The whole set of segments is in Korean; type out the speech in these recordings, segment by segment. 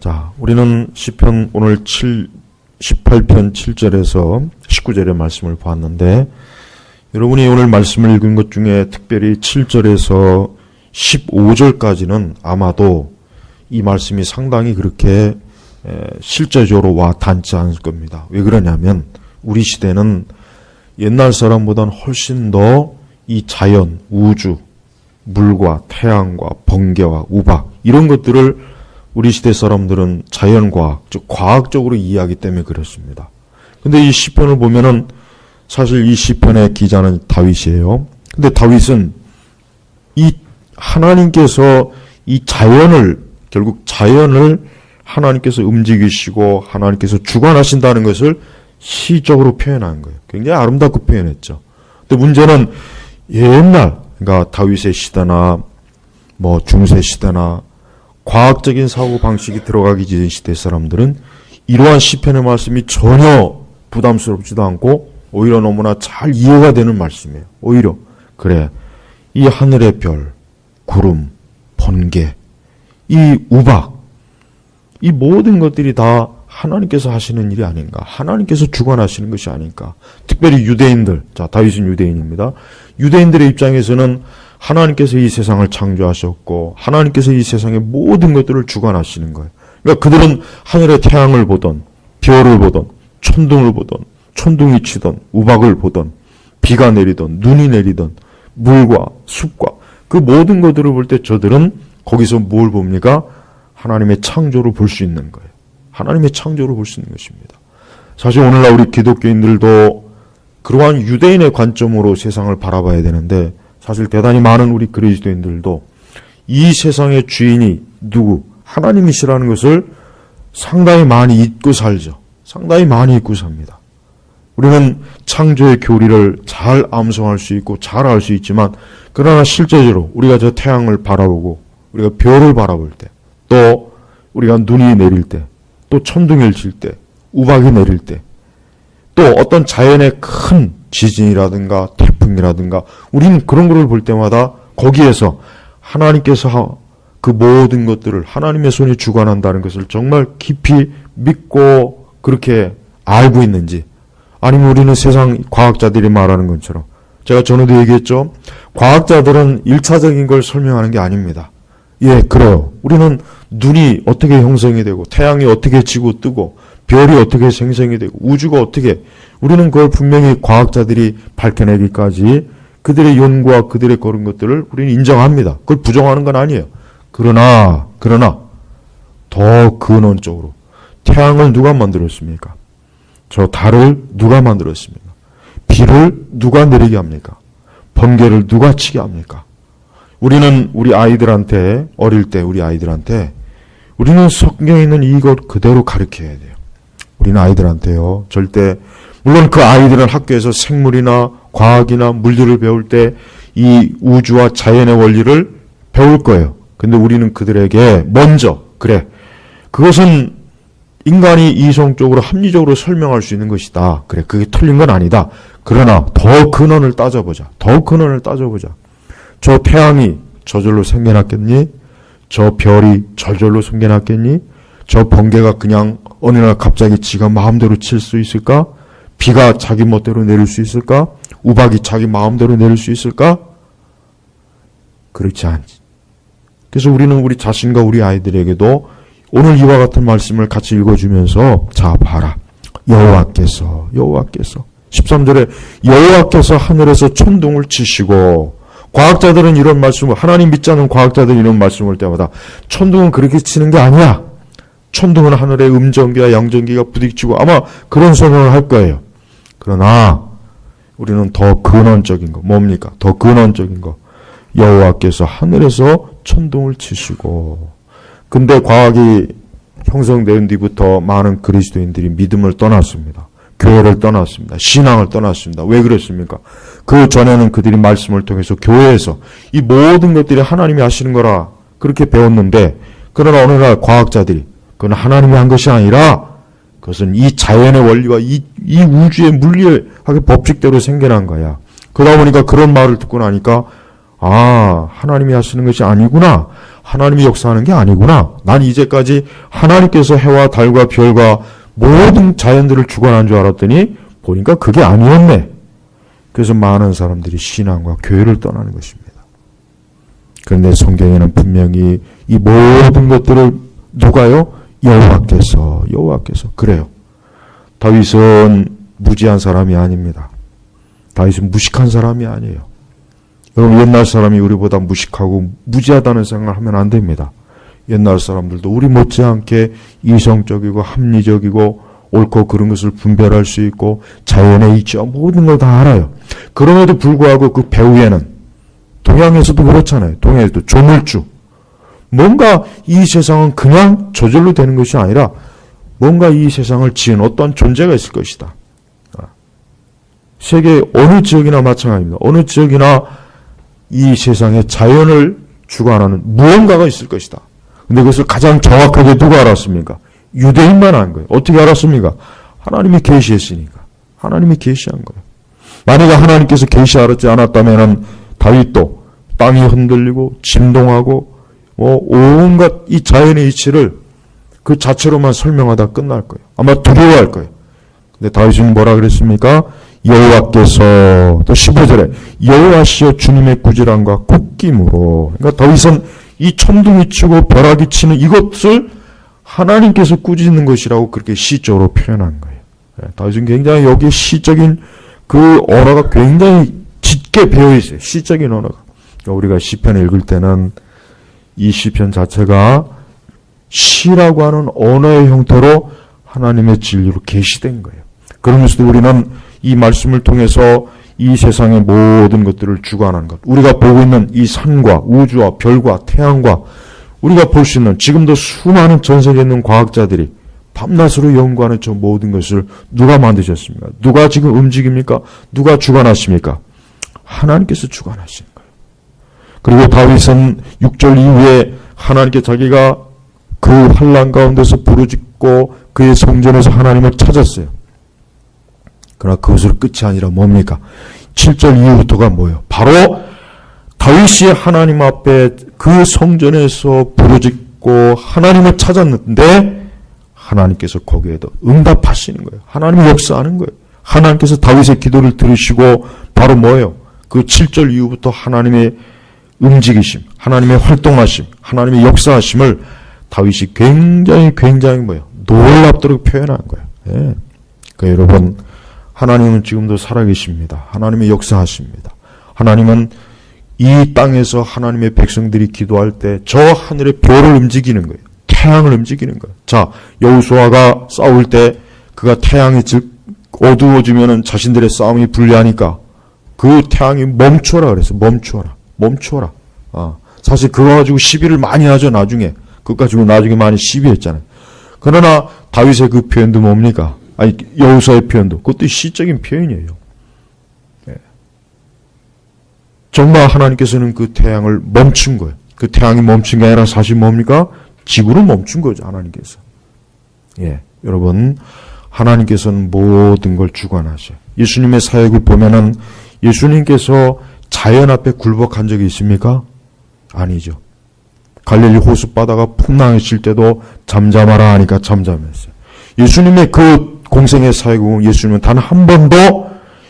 자, 우리는 시편 오늘 18편 7절에서 19절의 말씀을 보았는데, 여러분이 오늘 말씀을 읽은 것 중에 특별히 7절에서 15절까지는 아마도 이 말씀이 상당히 그렇게 실제적으로 와 닿지 않을 겁니다. 왜 그러냐면 우리 시대는 옛날 사람보다는 훨씬 더 이 자연, 우주, 물과 태양과 번개와 우박 이런 것들을 우리 시대 사람들은 자연과학, 즉 과학적으로 이해하기 때문에 그렇습니다. 근데 이 시편을 보면은 사실 이 시편의 기자는 다윗이에요. 근데 다윗은 이 하나님께서 이 자연을, 결국 자연을 하나님께서 움직이시고 하나님께서 주관하신다는 것을 시적으로 표현한 거예요. 굉장히 아름답게 표현했죠. 근데 문제는 옛날, 그러니까 다윗의 시대나 뭐 중세 시대나 과학적인 사고 방식이 들어가기 전 시대 사람들은 이러한 시편의 말씀이 전혀 부담스럽지도 않고 오히려 너무나 잘 이해가 되는 말씀이에요. 오히려 그래, 이 하늘의 별, 구름, 번개, 이 우박, 이 모든 것들이 다 하나님께서 하시는 일이 아닌가, 하나님께서 주관하시는 것이 아닌가. 특별히 유대인들, 자 다윗은 유대인입니다. 유대인들의 입장에서는 하나님께서 이 세상을 창조하셨고 하나님께서 이 세상의 모든 것들을 주관하시는 거예요. 그러니까 그들은 하늘의 태양을 보던, 별을 보던, 천둥을 보던, 천둥이 치던, 우박을 보던, 비가 내리던, 눈이 내리던, 물과 숲과 그 모든 것들을 볼 때 저들은 거기서 뭘 봅니까? 하나님의 창조를 볼 수 있는 거예요. 하나님의 창조를 볼 수 있는 것입니다. 사실 오늘날 우리 기독교인들도 그러한 유대인의 관점으로 세상을 바라봐야 되는데, 사실 대단히 많은 우리 그리스도인들도 이 세상의 주인이 누구? 하나님이시라는 것을 상당히 많이 잊고 살죠. 상당히 많이 잊고 삽니다. 우리는 창조의 교리를 잘 암송할 수 있고 잘 알 수 있지만, 그러나 실제적으로 우리가 저 태양을 바라보고 우리가 별을 바라볼 때, 또 우리가 눈이 내릴 때, 또 천둥이 칠 때, 우박이 내릴 때, 또 어떤 자연의 큰 지진이라든가 태풍이라든가 우리는 그런 것을 볼 때마다 거기에서 하나님께서 그 모든 것들을 하나님의 손이 주관한다는 것을 정말 깊이 믿고 그렇게 알고 있는지, 아니면 우리는 세상 과학자들이 말하는 것처럼, 제가 전에도 얘기했죠. 과학자들은 1차적인 걸 설명하는 게 아닙니다. 예, 그래요. 우리는 눈이 어떻게 형성이 되고 태양이 어떻게 지고 뜨고 별이 어떻게 생성이 되고 우주가 어떻게, 우리는 그걸 분명히 과학자들이 밝혀내기까지 그들의 연구와 그들의 그런 것들을 우리는 인정합니다. 그걸 부정하는 건 아니에요. 그러나 더 근원적으로 태양을 누가 만들었습니까? 저 달을 누가 만들었습니까? 비를 누가 내리게 합니까? 번개를 누가 치게 합니까? 우리는 우리 아이들한테, 어릴 때 우리 아이들한테 우리는 성경에 있는 이것 그대로 가르쳐야 돼요. 우리는 아이들한테요, 절대, 물론 그 아이들은 학교에서 생물이나 과학이나 물질을 배울 때 이 우주와 자연의 원리를 배울 거예요. 근데 우리는 그들에게 먼저, 그래, 그것은 인간이 이성적으로 합리적으로 설명할 수 있는 것이다. 그래, 그게 틀린 건 아니다. 그러나 더 근원을 따져보자. 저 태양이 저절로 생겨났겠니? 저 별이 저절로 생겨났겠니? 저 번개가 그냥 어느 날 갑자기 지가 마음대로 칠 수 있을까? 비가 자기 멋대로 내릴 수 있을까? 우박이 자기 마음대로 내릴 수 있을까? 그렇지 않지. 그래서 우리는 우리 자신과 우리 아이들에게도 오늘 이와 같은 말씀을 같이 읽어주면서, 자 봐라, 여호와께서 13절에 여호와께서 하늘에서 천둥을 치시고, 과학자들은 이런 말씀을, 하나님 믿지 않는 과학자들은 이런 말씀을 할 때마다 천둥은 그렇게 치는 게 아니야. 천둥은 하늘에 음전기와 양전기가 부딪히고 아마 그런 설명을 할 거예요. 그러나 우리는 더 근원적인 거, 뭡니까? 더 근원적인 거, 여호와께서 하늘에서 천둥을 치시고. 근데 과학이 형성된 뒤부터 많은 그리스도인들이 믿음을 떠났습니다. 교회를 떠났습니다. 신앙을 떠났습니다. 왜 그랬습니까? 그 전에는 그들이 말씀을 통해서 교회에서 이 모든 것들이 하나님이 하시는 거라 그렇게 배웠는데, 그러나 어느 날 과학자들이 그건 하나님이 한 것이 아니라 그것은 이 자연의 원리와 이 우주의 물리학의 법칙대로 생겨난 거야. 그러다 보니까 그런 말을 듣고 나니까, 아, 하나님이 하시는 것이 아니구나. 하나님이 역사하는 게 아니구나. 난 이제까지 하나님께서 해와 달과 별과 모든 자연들을 주관한 줄 알았더니 보니까 그게 아니었네. 그래서 많은 사람들이 신앙과 교회를 떠나는 것입니다. 그런데 성경에는 분명히 이 모든 것들을 누가요? 여호와께서 그래요. 다윗은 무지한 사람이 아닙니다. 다윗은 무식한 사람이 아니에요. 여러분, 옛날 사람이 우리보다 무식하고 무지하다는 생각을 하면 안 됩니다. 옛날 사람들도 우리 못지않게 이성적이고 합리적이고 옳고 그른 것을 분별할 수 있고 자연의 이치와 모든 걸 다 알아요. 그럼에도 불구하고 그 배후에는 동양에서도 그렇잖아요. 동양에서도 조물주. 뭔가 이 세상은 그냥 저절로 되는 것이 아니라 뭔가 이 세상을 지은 어떠한 존재가 있을 것이다. 세계 어느 지역이나 마찬가지입니다. 어느 지역이나 이 세상의 자연을 주관하는 무언가가 있을 것이다. 근데 그것을 가장 정확하게 누가 알았습니까? 유대인만 안 거예요. 어떻게 알았습니까? 하나님이 계시했으니까. 하나님이 계시한 거예요. 만약에 하나님께서 계시하지 않았다면 다윗도 땅이 흔들리고 진동하고 온갖 이 자연의 이치를 그 자체로만 설명하다 끝날 거예요. 아마 두려워할 거예요. 근데 다윗은 뭐라 그랬습니까? 여호와께서, 또 15절에 여호와시여 주님의 구질함과 콧김으로. 그러니까 다윗은 이 천둥이 치고 벼락이 치는 이것을 하나님께서 꾸짖는 것이라고 그렇게 시적으로 표현한 거예요. 다윗은 굉장히 여기에 시적인 그 언어가 굉장히 짙게 배어 있어요. 시적인 언어가. 그러니까 우리가 시편을 읽을 때는 이 시편 자체가 시라고 하는 언어의 형태로 하나님의 진리로 계시된 거예요. 그러면서도 우리는 이 말씀을 통해서 이 세상의 모든 것들을 주관하는 것, 우리가 보고 있는 이 산과 우주와 별과 태양과 우리가 볼 수 있는 지금도 수많은 전 세계에 있는 과학자들이 밤낮으로 연구하는 저 모든 것을 누가 만드셨습니까? 누가 지금 움직입니까? 누가 주관하십니까? 하나님께서 주관하시는 거예요. 그리고 다윗은 6절 이후에 하나님께 자기가 그 환난 가운데서 부르짖고 그의 성전에서 하나님을 찾았어요. 그러나 그것으로 끝이 아니라 뭡니까? 7절 이후부터가 뭐예요? 바로 다윗이 하나님 앞에 그 성전에서 부르짖고 하나님을 찾았는데 하나님께서 거기에도 응답하시는 거예요. 하나님이 역사하는 거예요. 하나님께서 다윗의 기도를 들으시고 바로 뭐예요? 그 7절 이후부터 하나님의 움직이심, 하나님의 활동하심, 하나님의 역사하심을 다윗이 굉장히 뭐예요? 놀랍도록 표현한 거예요. 예. 그러니까 여러분, 하나님은 지금도 살아계십니다. 하나님의 역사하십니다. 하나님은 이 땅에서 하나님의 백성들이 기도할 때 저 하늘의 별을 움직이는 거예요. 태양을 움직이는 거예요. 자, 여호수아가 싸울 때 그가 태양이 어두워지면은 자신들의 싸움이 불리하니까 그 태양이 멈추어라 그랬어요. 멈추어라. 사실 그거 가지고 시비를 많이 하죠. 나중에 그거 가지고 나중에 많이 시비했잖아요. 그러나 다윗의 그 표현도 뭡니까? 아니, 여호수아의 표현도 그것도 시적인 표현이에요. 네. 정말 하나님께서는 그 태양을 멈춘 거예요. 그 태양이 멈춘 게 아니라 사실 뭡니까? 지구를 멈춘 거죠. 하나님께서. 예, 여러분, 하나님께서는 모든 걸 주관하셔요. 예수님의 사역을 보면은 예수님께서 자연 앞에 굴복한 적이 있습니까? 아니죠. 갈릴리 호수 바다가 풍랑했을 때도 잠잠하라 하니까 잠잠했어요. 예수님의 그 공생의 사역은 예수님은 단 한 번도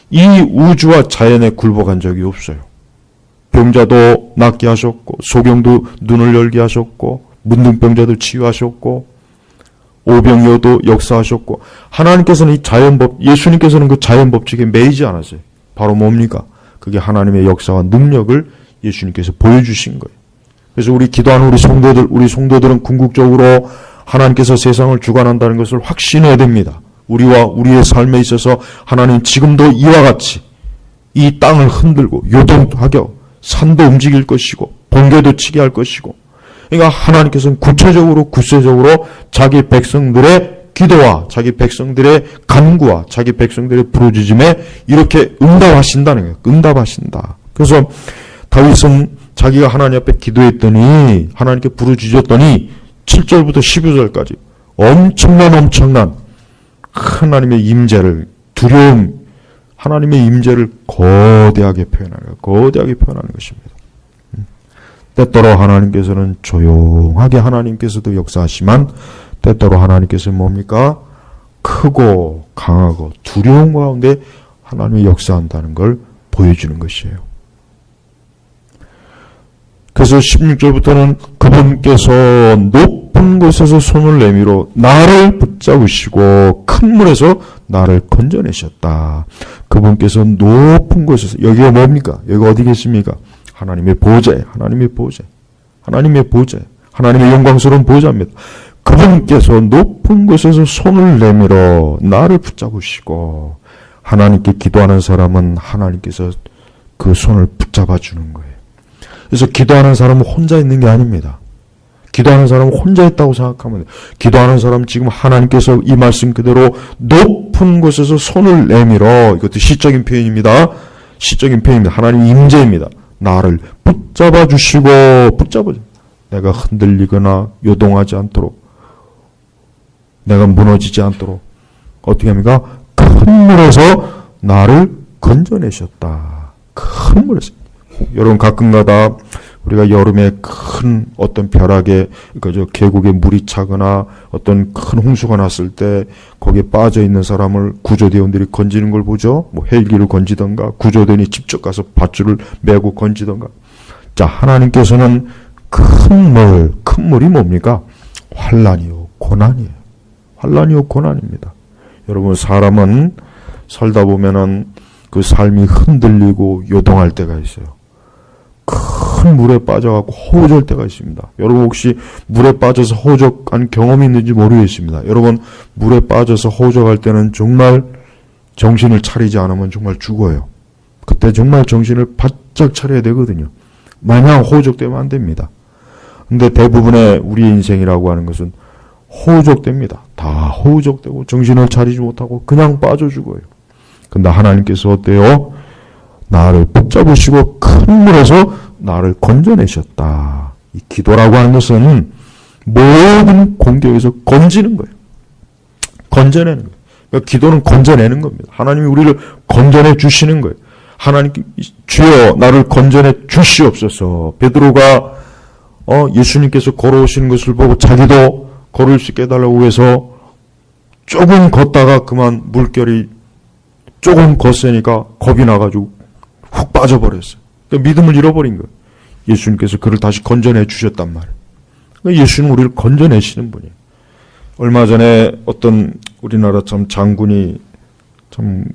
이 우주와 자연에 굴복한 적이 없어요. 병자도 낫게 하셨고, 소경도 눈을 열게 하셨고, 문둥병자도 치유하셨고, 오병이어도 역사하셨고, 하나님께서는 이 자연법, 예수님께서는 그 자연법칙에 매이지 않았어요. 바로 뭡니까? 그게 하나님의 역사와 능력을 예수님께서 보여주신 거예요. 그래서 우리 기도하는 우리 성도들은 궁극적으로 하나님께서 세상을 주관한다는 것을 확신해야 됩니다. 우리와 우리의 삶에 있어서 하나님 지금도 이와 같이 이 땅을 흔들고 요동도 하고 산도 움직일 것이고 번개도 치게 할 것이고, 그러니까 하나님께서는 구체적으로 자기 백성들의 기도와 자기 백성들의 간구와 자기 백성들의 부르짖음에 이렇게 응답하신다는 거예요. 응답하신다. 그래서 다윗은 자기가 하나님 앞에 기도했더니 하나님께 부르짖었더니 7절부터 12절까지 엄청난 하나님의 임재를, 두려움, 하나님의 임재를 거대하게 표현하는 것입니다. 때때로 하나님께서는 조용하게 하나님께서도 역사하시지만 때때로 하나님께서는 뭡니까? 크고 강하고 두려운 가운데 하나님이 역사한다는 걸 보여주는 것이에요. 그래서 16절부터는 그분께서 높은 곳에서 손을 내밀어 나를 붙잡으시고 큰 물에서 나를 건져내셨다. 그분께서 높은 곳에서, 여기가 뭡니까? 여기가 어디 계십니까? 하나님의 보좌에, 하나님의 보좌에, 하나님의 보좌에, 하나님의 영광스러운 보좌입니다. 그분께서 높은 곳에서 손을 내밀어 나를 붙잡으시고, 하나님께 기도하는 사람은 하나님께서 그 손을 붙잡아 주는 거예요. 그래서 기도하는 사람은 혼자 있는 게 아닙니다. 기도하는 사람은 혼자 있다고 생각하면 돼요. 기도하는 사람은 지금 하나님께서 이 말씀 그대로 높은 곳에서 손을 내밀어, 이것도 시적인 표현입니다. 시적인 표현입니다. 하나님 임재입니다. 나를 붙잡아 주시고, 붙잡아, 내가 흔들리거나 요동하지 않도록, 내가 무너지지 않도록 어떻게 합니까? 큰 물에서 나를 건져내셨다. 큰 물에서. 여러분, 가끔가다 우리가 여름에 큰 어떤 벼락에, 그저 계곡에 물이 차거나 어떤 큰 홍수가 났을 때 거기에 빠져 있는 사람을 구조대원들이 건지는 걸 보죠. 뭐 헬기를 건지던가 구조대원이 직접 가서 밧줄을 메고 건지던가. 자, 하나님께서는 큰 물이 뭡니까? 환난이요, 고난이에요. 환난이요, 고난입니다. 여러분, 사람은 살다 보면은 그 삶이 흔들리고 요동할 때가 있어요. 큰 물에 빠져갖고 허우적할 때가 있습니다. 여러분, 혹시 물에 빠져서 허우적한 경험이 있는지 모르겠습니다. 여러분, 물에 빠져서 허우적할 때는 정말 정신을 차리지 않으면 정말 죽어요. 그때 정말 정신을 바짝 차려야 되거든요. 마냥 허우적되면 안 됩니다. 근데 대부분의 우리의 인생이라고 하는 것은 허우적됩니다. 다 허우적되고 정신을 차리지 못하고 그냥 빠져 죽어요. 근데 하나님께서 어때요? 나를 붙잡으시고 큰 물에서 나를 건져내셨다. 이 기도라고 하는 것은 모든 공격에서 건지는 거예요. 건져내는 거예요. 그러니까 기도는 건져내는 겁니다. 하나님이 우리를 건져내 주시는 거예요. 하나님, 주여 나를 건져내 주시옵소서. 베드로가 예수님께서 걸어오시는 것을 보고 자기도 걸을 수 있게 해달라고 해서 조금 걷다가 그만 물결이 조금 걷으니까 겁이 나가지고 훅 빠져버렸어요. 그러니까 믿음을 잃어버린 거예요. 예수님께서 그를 다시 건져내 주셨단 말이에요. 그러니까 예수는 우리를 건져내시는 분이에요. 얼마 전에 어떤 우리나라 참 장군이 참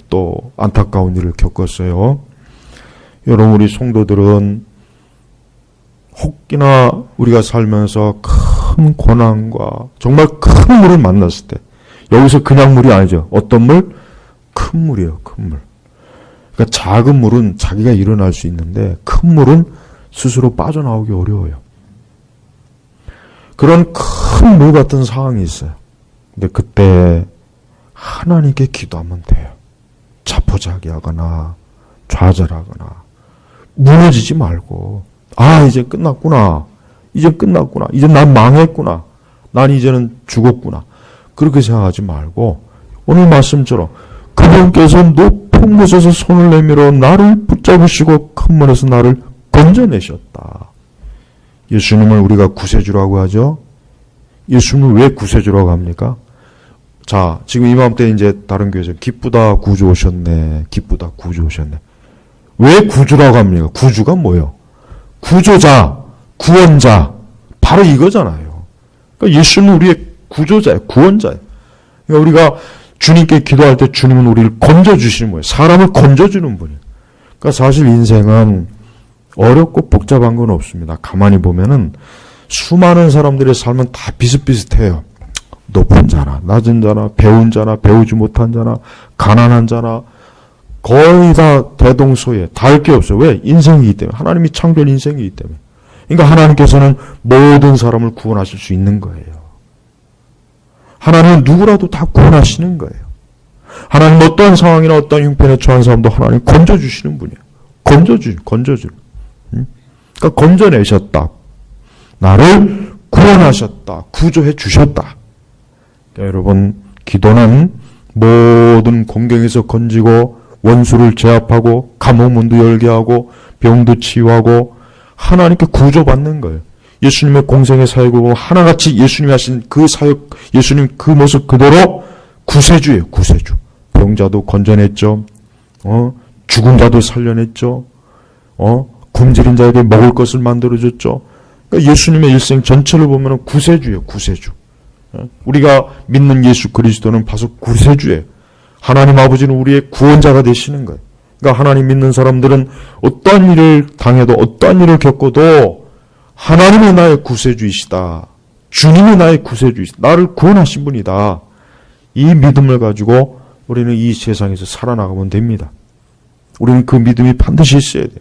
또 안타까운 일을 겪었어요. 여러분, 우리 성도들은 혹이나 우리가 살면서 큰 고난과 정말 큰 물을 만났을 때, 여기서 그냥 물이 아니죠. 어떤 물? 큰 물이에요. 큰 물. 그러니까 작은 물은 자기가 일어날 수 있는데 큰 물은 스스로 빠져나오기 어려워요. 그런 큰 물 같은 상황이 있어요. 근데 그때 하나님께 기도하면 돼요. 자포자기하거나 좌절하거나 무너지지 말고, 이제 끝났구나. 이제 끝났구나. 이제 난 망했구나. 난 이제는 죽었구나. 그렇게 생각하지 말고 오늘 말씀처럼 그분께서 높은 곳에서 손을 내밀어 나를 붙잡으시고 큰 물에서 나를 건져내셨다. 예수님을 우리가 구세주라고 하죠. 예수님을 왜 구세주라고 합니까? 자, 지금 이맘때 이제 다른 교회에서 기쁘다 구주 오셨네. 기쁘다 구주 오셨네. 왜 구주라고 합니까? 구주가 뭐예요? 구조자, 구원자. 바로 이거잖아요. 그러니까 예수는 우리의 구조자예요. 구원자예요. 그러니까 우리가 주님께 기도할 때 주님은 우리를 건져주시는 거예요. 사람을 건져주는 분이에요. 그러니까 사실 인생은 어렵고 복잡한 건 없습니다. 가만히 보면은 수많은 사람들의 삶은 다 비슷비슷해요. 높은 자나 낮은 자나 배운 자나 배우지 못한 자나 가난한 자나 거의 다 대동소이해. 다 할 게 없어요. 왜? 인생이기 때문에. 하나님이 창조한 인생이기 때문에. 그러니까 하나님께서는 모든 사람을 구원하실 수 있는 거예요. 하나님은 누구라도 다 구원하시는 거예요. 하나님 어떠한 상황이나 어떠한 형편에 처한 사람도 하나님 건져주시는 분이에요. 건져주는. 그러니까 건져내셨다. 나를 구원하셨다. 구조해 주셨다. 그러니까 여러분, 기도는 모든 공경에서 건지고 원수를 제압하고 감옥문도 열게 하고 병도 치유하고 하나님께 구조받는 거예요. 예수님의 공생의 사역을 하나같이 예수님이 하신 그 사역, 예수님 그 모습 그대로 구세주예요. 구세주. 병자도 건져냈죠. 죽은 자도 살려냈죠. 굶주린 자에게 먹을 것을 만들어줬죠. 그러니까 예수님의 일생 전체를 보면 구세주예요. 구세주. 우리가 믿는 예수 그리스도는 바로 구세주예요. 하나님 아버지는 우리의 구원자가 되시는 거예요. 그러니까 하나님 믿는 사람들은 어떠한 일을 당해도 어떠한 일을 겪어도 하나님이 나의 구세주이시다. 주님이 나의 구세주이시다. 나를 구원하신 분이다. 이 믿음을 가지고 우리는 이 세상에서 살아나가면 됩니다. 우리는 그 믿음이 반드시 있어야 돼요.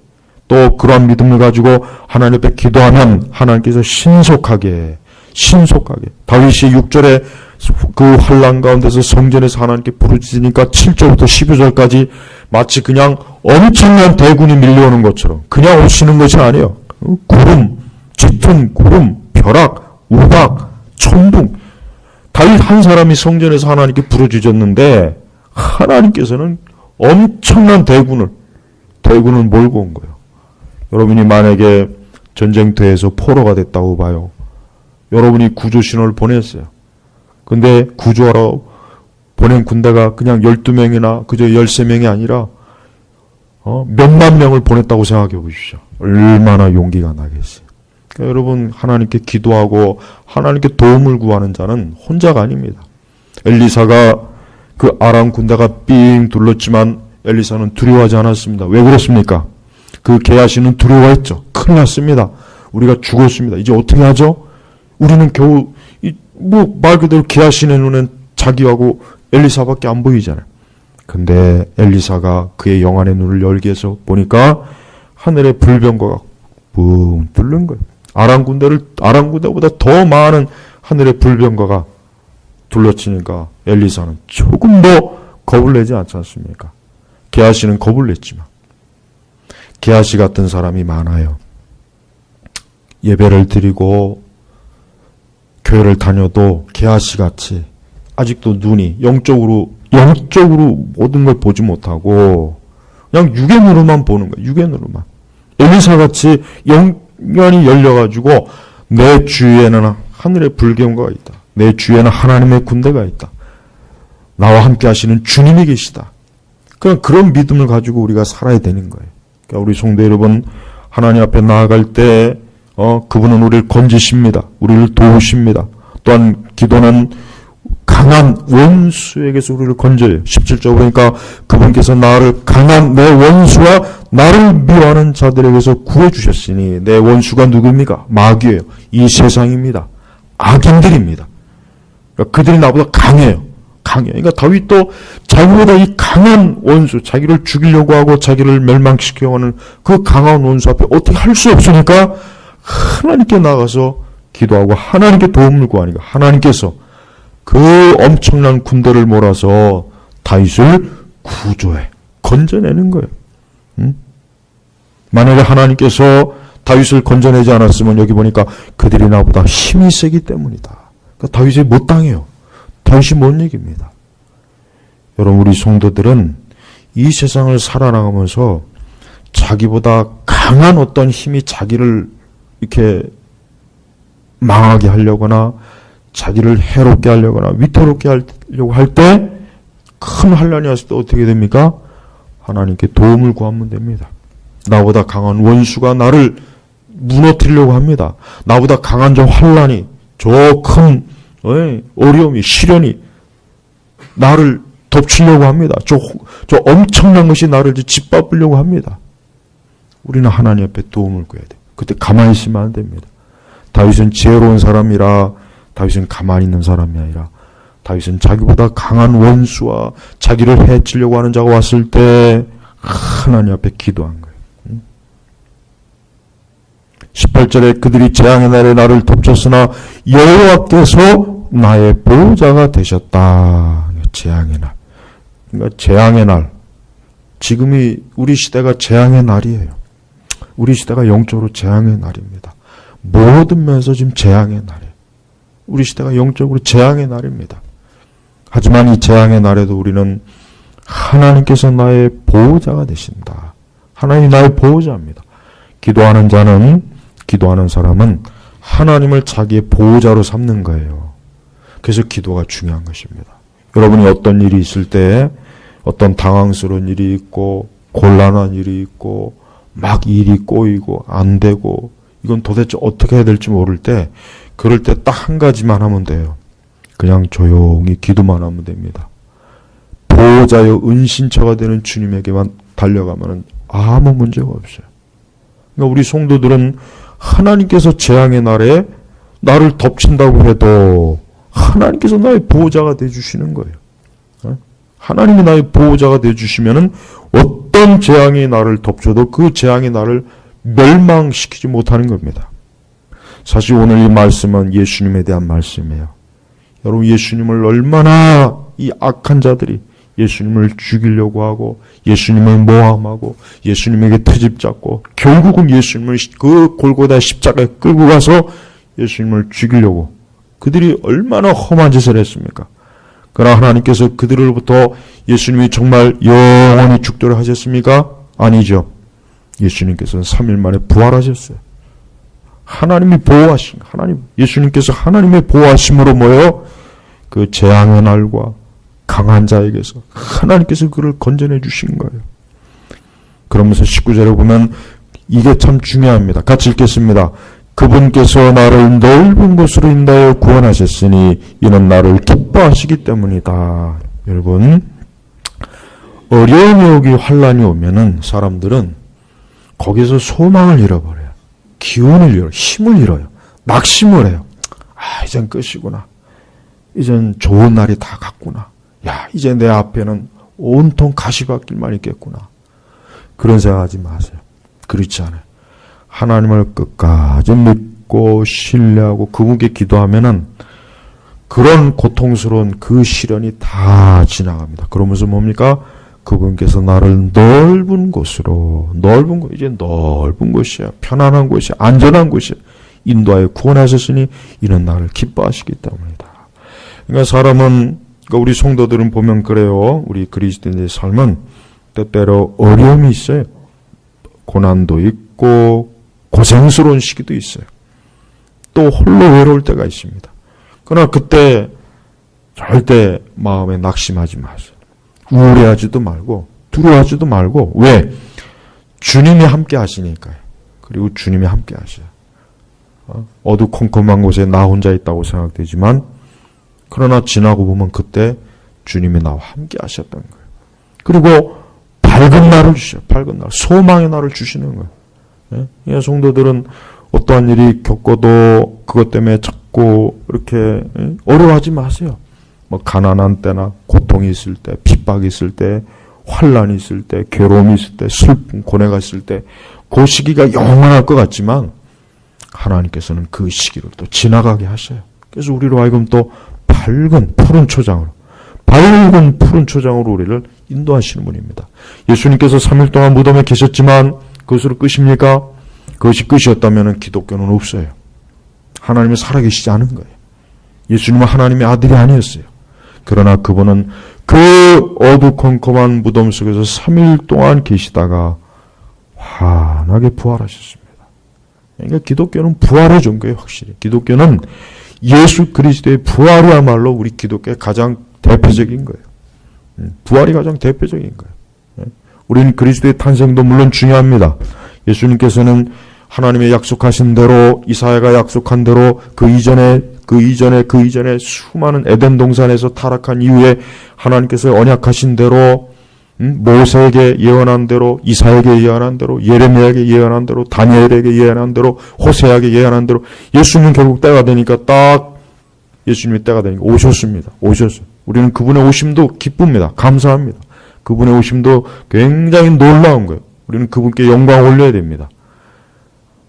또 그러한 믿음을 가지고 하나님 앞에 기도하면 하나님께서 신속하게 다윗이 6절에 그 환난 가운데서 성전에서 하나님께 부르짖으니까 7절부터 12절까지 마치 그냥 엄청난 대군이 밀려오는 것처럼 그냥 오시는 것이 아니에요. 구름, 짙은 구름, 벼락, 우박, 천둥. 다윗 한 사람이 성전에서 하나님께 부르짖었는데 하나님께서는 엄청난 대군을 몰고 온 거예요. 여러분이 만약에 전쟁터에서 포로가 됐다고 봐요. 여러분이 구조신호를 보냈어요. 근데 구조하러 보낸 군대가 그냥 12명이나 그저 13명이 아니라 몇만 명을 보냈다고 생각해 보십시오. 얼마나 용기가 나겠어요. 그러니까 여러분 하나님께 기도하고 하나님께 도움을 구하는 자는 혼자가 아닙니다. 엘리사가 그 아람 군대가 삥 둘렀지만 엘리사는 두려워하지 않았습니다. 왜 그렇습니까? 그 게하시는 두려워했죠. 큰일 났습니다. 우리가 죽었습니다. 이제 어떻게 하죠? 우리는 겨우 말 그대로 게하시의 눈엔 자기하고 엘리사밖에 안 보이잖아요. 근데 엘리사가 그의 영안의 눈을 열게 해서 보니까 하늘의 불병거가 붕 뚫는 거예요. 아람 군대보다 더 많은 하늘의 불병거가 둘러치니까 엘리사는 조금 더 겁을 내지 않지 않습니까? 게하시는 겁을 냈지만 게하시 같은 사람이 많아요. 예배를 드리고 교회를 다녀도 게하시 같이 아직도 눈이 영적으로 모든 걸 보지 못하고 그냥 육의 눈으로만 보는 거예요. 육의 눈으로만. 엘리사 같이 영안이 열려가지고 내 주위에는 하늘의 불경거가 있다. 내 주위에는 하나님의 군대가 있다. 나와 함께 하시는 주님이 계시다. 그냥 그런 믿음을 가지고 우리가 살아야 되는 거예요. 그러니까 우리 성도 여러분 하나님 앞에 나아갈 때 그분은 우리를 건지십니다. 우리를 도우십니다. 또한 기도는 강한 원수에게서 우리를 건져요. 17절 보니까 그분께서 나를 강한 내 원수와 나를 미워하는 자들에게서 구해주셨으니 내 원수가 누굽니까? 마귀예요. 이 세상입니다. 악인들입니다. 그러니까 그들이 나보다 강해요. 그러니까 다윗도 자기보다 이 강한 원수, 자기를 죽이려고 하고 자기를 멸망시키려고 하는 그 강한 원수 앞에 어떻게 할 수 없으니까 하나님께 나가서 기도하고 하나님께 도움을 구하니까 하나님께서 그 엄청난 군대를 몰아서 다윗을 구조해 건져내는 거예요. 만약에 하나님께서 다윗을 건져내지 않았으면 여기 보니까 그들이 나보다 힘이 세기 때문이다. 그러니까 다윗이 못 당해요. 다윗이 못 이깁니다. 여러분 우리 성도들은 이 세상을 살아나가면서 자기보다 강한 어떤 힘이 자기를 이렇게 망하게 하려거나 자기를 해롭게 하려거나 위태롭게 하려고 할 때 큰 환난이 왔을 때 어떻게 됩니까? 하나님께 도움을 구하면 됩니다. 나보다 강한 원수가 나를 무너뜨리려고 합니다. 나보다 강한 저 환난이 저 큰 어려움이 시련이 나를 덮치려고 합니다. 저 엄청난 것이 나를 짓밟으려고 합니다. 우리는 하나님 앞에 도움을 구해야 돼요. 그때 가만히 있으면 안 됩니다. 다윗은 지혜로운 사람이라 다윗은 가만히 있는 사람이 아니라 다윗은 자기보다 강한 원수와 자기를 해치려고 하는 자가 왔을 때 하나님 앞에 기도한 거예요. 18절에 그들이 재앙의 날에 나를 덮쳤으나 여호와께서 나의 보호자가 되셨다. 재앙의 날. 그러니까 재앙의 날. 지금이 우리 시대가 재앙의 날이에요. 우리 시대가 영적으로 재앙의 날입니다. 모든 면에서 지금 재앙의 날이에요. 우리 시대가 영적으로 재앙의 날입니다. 하지만 이 재앙의 날에도 우리는 하나님께서 나의 보호자가 되신다. 하나님이 나의 보호자입니다. 기도하는 자는 기도하는 사람은 하나님을 자기의 보호자로 삼는 거예요. 그래서 기도가 중요한 것입니다. 여러분이 어떤 일이 있을 때, 어떤 당황스러운 일이 있고 곤란한 일이 있고 막 일이 꼬이고 안 되고 이건 도대체 어떻게 해야 될지 모를 때, 그럴 때 딱 한 가지만 하면 돼요. 그냥 조용히 기도만 하면 됩니다. 보호자여 은신처가 되는 주님에게만 달려가면 아무 문제가 없어요. 그러니까 우리 성도들은 하나님께서 재앙의 날에 나를 덮친다고 해도 하나님께서 나의 보호자가 되어주시는 거예요. 하나님이 나의 보호자가 되어주시면은 어떤 재앙이 나를 덮쳐도 그 재앙이 나를 멸망시키지 못하는 겁니다. 사실 오늘 이 말씀은 예수님에 대한 말씀이에요. 여러분, 예수님을 얼마나 이 악한 자들이 예수님을 죽이려고 하고 예수님을 모함하고 예수님에게 트집 잡고 결국은 예수님을 그 골고다 십자가에 끌고 가서 예수님을 죽이려고 그들이 얼마나 험한 짓을 했습니까? 그러나 하나님께서 그들로부터 예수님이 정말 영원히 죽도록 하셨습니까? 아니죠. 예수님께서는 3일 만에 부활하셨어요. 하나님이 보호하신, 예수님께서 하나님의 보호하심으로 뭐예요? 그 재앙의 날과 강한 자에게서 하나님께서 그를 건져내 주신 거예요. 그러면서 19절에 보면 이게 참 중요합니다. 같이 읽겠습니다. 그분께서 나를 넓은 곳으로 인도하여 구원하셨으니 이는 나를 기뻐하시기 때문이다. 여러분, 어려움이 오기 환난이 오면은 사람들은 거기서 소망을 잃어버려요. 기운을 잃어요. 힘을 잃어요. 낙심을 해요. 이젠 끝이구나. 이젠 좋은 날이 다 갔구나. 이제 내 앞에는 온통 가시밭길만 있겠구나. 그런 생각하지 마세요. 그렇지 않아요. 하나님을 끝까지 믿고 신뢰하고 그분께 기도하면은 그런 고통스러운 그 시련이 다 지나갑니다. 그러면서 뭡니까? 그분께서 나를 넓은 곳으로, 이제 넓은 곳이야. 편안한 곳이야. 안전한 곳이야. 인도하여 구원하셨으니 이는 나를 기뻐하시기 때문이다. 그러니까 사람은, 우리 성도들은 보면 그래요. 우리 그리스도인의 삶은 때때로 어려움이 있어요. 고난도 있고 고생스러운 시기도 있어요. 또 홀로 외로울 때가 있습니다. 그러나 그때 절대 마음에 낙심하지 마세요. 우울해하지도 말고 두려워하지도 말고. 왜? 주님이 함께 하시니까요. 그리고 주님이 함께 하셔요. 어두컴컴한 곳에 나 혼자 있다고 생각되지만 그러나 지나고 보면 그때 주님이 나와 함께 하셨던 거예요. 그리고 밝은 날을 주셔요. 밝은 날. 소망의 날을 주시는 거예요. 예? 성도들은 어떠한 일이 겪어도 그것 때문에 자꾸 이렇게 어려워하지 마세요. 가난한 때나 고통이 있을 때, 핍박이 있을 때, 환란이 있을 때, 괴로움이 있을 때, 슬픔, 고뇌가 있을 때, 그 시기가 영원할 것 같지만 하나님께서는 그 시기를 또 지나가게 하셔요. 그래서 우리로 하여금 또 밝은 푸른 초장으로 우리를 인도하시는 분입니다. 예수님께서 3일 동안 무덤에 계셨지만 그것으로 끝입니까? 그것이 끝이었다면 기독교는 없어요. 하나님은 살아계시지 않은 거예요. 예수님은 하나님의 아들이 아니었어요. 그러나 그분은 그 어두컴컴한 무덤 속에서 3일 동안 계시다가 환하게 부활하셨습니다. 그러니까 기독교는 부활의 종교예요. 확실히. 기독교는 예수 그리스도의 부활이야말로 우리 기독교의 가장 대표적인 거예요. 부활이 가장 대표적인 거예요. 우리는 그리스도의 탄생도 물론 중요합니다. 예수님께서는 하나님의 약속하신 대로, 이사야가 약속한 대로 그 이전에 수많은 에덴 동산에서 타락한 이후에 하나님께서 언약하신 대로, 모세에게 예언한 대로, 이사야에게 예언한 대로, 예레미야에게 예언한 대로, 다니엘에게 예언한 대로, 호세아에게 예언한 대로 예수님은 결국 때가 되니까 예수님의 때가 되니까 오셨습니다. 오셨어요. 우리는 그분의 오심도 기쁩니다. 감사합니다. 그분의 오심도 굉장히 놀라운 거예요. 우리는 그분께 영광 올려야 됩니다.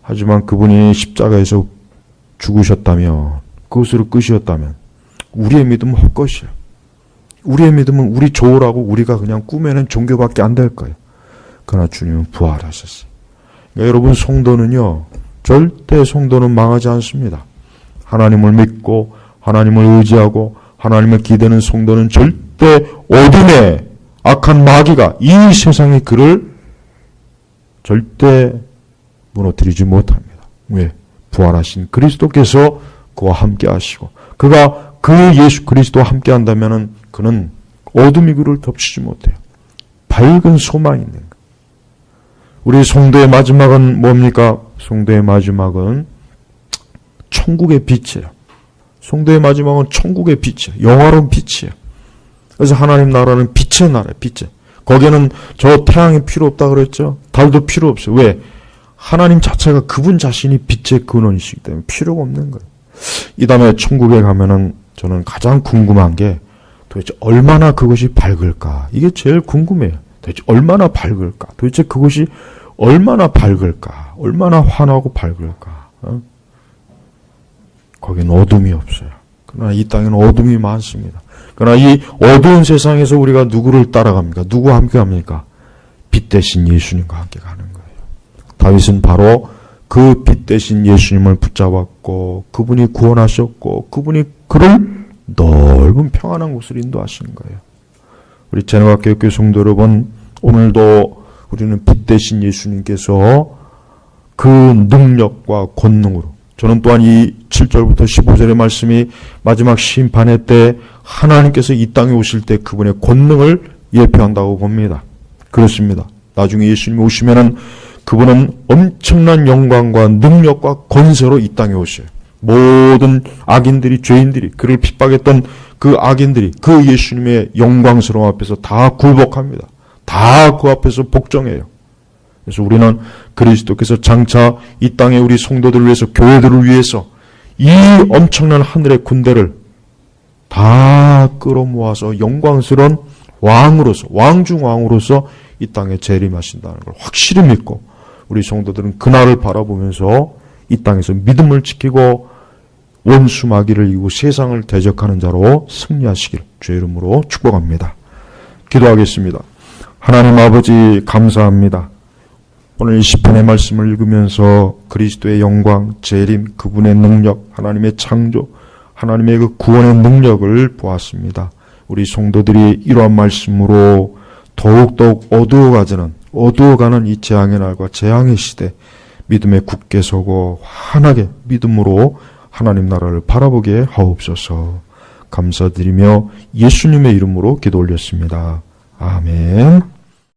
하지만 그분이 십자가에서 죽으셨다면, 그것으로 끝이었다면 우리의 믿음은 헛것이에요. 우리의 믿음은 우리 좋으라고 우리가 그냥 꾸며낸 종교밖에 안 될 거예요. 그러나 주님은 부활하셨어요. 그러니까 여러분, 성도는요, 절대 성도는 망하지 않습니다. 하나님을 믿고 하나님을 의지하고 하나님을 기대는 성도는 절대 어둠의 악한 마귀가 이 세상의 그를 절대 무너뜨리지 못합니다. 왜? 부활하신 그리스도께서 그와 함께 하시고 그가 그 예수 그리스도와 함께 한다면은 그는 어둠이 그를 덮치지 못해요. 밝은 소망이 있는 거예요. 우리 성도의 마지막은 뭡니까? 성도의 마지막은 천국의 빛이에요. 성도의 마지막은 천국의 빛이에요. 영화로운 빛이에요. 그래서 하나님 나라는 빛의 나라예요. 빛의. 거기에는 저 태양이 필요 없다 그랬죠? 달도 필요 없어요. 왜? 하나님 자체가 그분 자신이 빛의 근원이시기 때문에 필요가 없는 거예요. 이 다음에 천국에 가면은 저는 가장 궁금한 게 도대체 얼마나 그것이 밝을까? 이게 제일 궁금해요. 도대체 얼마나 밝을까? 도대체 그것이 얼마나 밝을까? 얼마나 환하고 밝을까? 거기는 어둠이 없어요. 그러나 이 땅에는 어둠이 많습니다. 그러나 이 어두운 세상에서 우리가 누구를 따라갑니까? 누구와 함께 합니까? 빛 대신 예수님과 함께 가는 거예요. 다윗은 바로 그 빛 대신 예수님을 붙잡았고 그분이 구원하셨고 그분이 그를 넓은 평안한 곳을 인도하시는 거예요. 우리 제노학교회 성도 여러분, 오늘도 우리는 빛 대신 예수님께서 그 능력과 권능으로, 저는 또한 이 7절부터 15절의 말씀이 마지막 심판의 때 하나님께서 이 땅에 오실 때 그분의 권능을 예표한다고 봅니다. 그렇습니다. 나중에 예수님이 오시면은 그분은 엄청난 영광과 능력과 권세로 이 땅에 오셔요. 모든 악인들이, 죄인들이, 그를 핍박했던 그 악인들이 그 예수님의 영광스러움 앞에서 다 굴복합니다. 다 그 앞에서 복종해요. 그래서 우리는 그리스도께서 장차 이 땅에 우리 성도들을 위해서, 교회들을 위해서 이 엄청난 하늘의 군대를 다 끌어모아서 영광스러운 왕으로서, 왕중 왕으로서 이 땅에 재림하신다는 걸 확실히 믿고 우리 성도들은 그날을 바라보면서 이 땅에서 믿음을 지키고 원수 마귀를 이기고 세상을 대적하는 자로 승리하시길 주의 이름으로 축복합니다. 기도하겠습니다. 하나님 아버지 감사합니다. 오늘 시편의 말씀을 읽으면서 그리스도의 영광, 재림, 그분의 능력, 하나님의 창조, 하나님의 그 구원의 능력을 보았습니다. 우리 성도들이 이러한 말씀으로 더욱더욱 어두워가는 이 재앙의 날과 재앙의 시대 믿음에 굳게 서고 환하게 믿음으로 하나님 나라를 바라보게 하옵소서. 감사드리며 예수님의 이름으로 기도 올렸습니다. 아멘.